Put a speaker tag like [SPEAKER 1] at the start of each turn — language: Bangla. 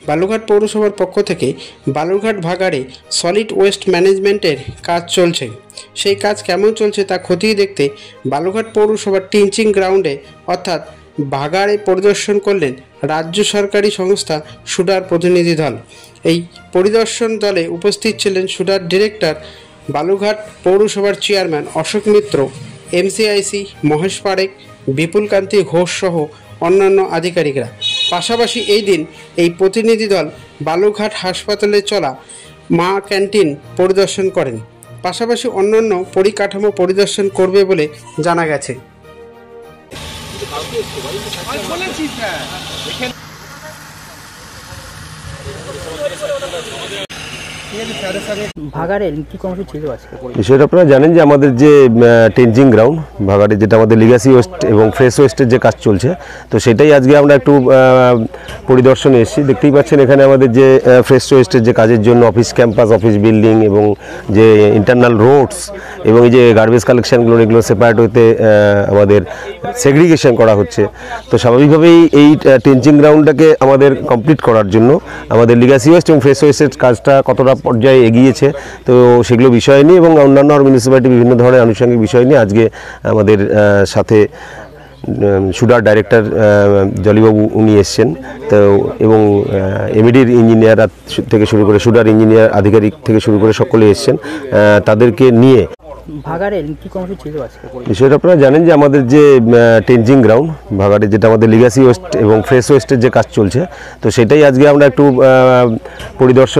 [SPEAKER 1] বালুরঘাট পৌরসভার পক্ষ থেকে বালুরঘাট ভাগাড়ে সলিড ওয়েস্ট ম্যানেজমেন্টের কাজ চলছে। সেই কাজ কেমন চলছে তা খতিয়ে দেখতে বালুরঘাট পৌরসভার টিচিং গ্রাউন্ডে অর্থাৎ ভাগাড়ে পরিদর্শন করলেন রাজ্য সরকারি সংস্থা সুডার প্রতিনিধি দল। এই পরিদর্শন দলে উপস্থিত ছিলেন সুডার ডিরেক্টর, বালুরঘাট পৌরসভার চেয়ারম্যান অশোক মিত্র, এমসিআইসি মহেশ পারেখ, বিপুল কান্তি ঘোষ সহ অন্যান্য আধিকারিকরা। পাশাপাশি এই দিন এই প্রতিনিধি দল বালুরঘাট হাসপাতালে চলা মা ক্যান্টিন পরিদর্শন করেন। পাশাপাশি অন্যান্য পরিকাঠামো পরিদর্শন করবে বলে জানা গেছে।
[SPEAKER 2] বিষয়টা আপনারা জানেন যে আমাদের যে টেনজিং গ্রাউন্ড ভাগাড়ে, যেটা আমাদের লিগাসি ওয়েস্ট এবং ফ্রেশ ওয়েস্টের যে কাজ চলছে, তো সেটাই আজকে আমরা একটু পরিদর্শনে এসেছি। দেখতেই পাচ্ছেন এখানে আমাদের যে ফ্রেশ ওয়েস্টের যে কাজের জন্য অফিস ক্যাম্পাস, অফিস বিল্ডিং এবং যে ইন্টারনাল রোডস এবং এই যে গার্বেজ কালেকশানগুলো, এগুলো সেপারেট হতে আমাদের সেগ্রিগেশন করা হচ্ছে। তো স্বাভাবিকভাবেই এই টেনজিং গ্রাউন্ডটাকে আমাদের কমপ্লিট করার জন্য আমাদের লিগাসি ওয়েস্ট এবং ফ্রেশ ওয়েস্টের কাজটা কতটা পর্যায়ে এগিয়েছে, তো সেগুলো বিষয় নিয়ে এবং অন্যান্য মিউনিসিপ্যালিটি বিভিন্ন ধরনের আনুষঙ্গিক বিষয় নিয়ে আজকে আমাদের সাথে সুডার ডাইরেক্টর জলিবাবু উনি এসছেন। তো এবং এমইডির ইঞ্জিনিয়ার থেকে শুরু করে সুডার ইঞ্জিনিয়ার আধিকারিক থেকে শুরু করে সকলে এসছেন, তাদেরকে নিয়ে
[SPEAKER 3] ভাগাড়ে কি কর্মসূচি ছিল আজকে?
[SPEAKER 2] বিষয়টা আপনারা জানেন যে আমাদের যে টেনজিং গ্রাউন্ড ভাগাড়ে, যেটা আমাদের লিগাসি ওয়েস্ট এবং ফ্রেশ ওয়েস্টের যে কাজ চলছে, তো সেটাই আজকে আমরা একটু পরিদর্শন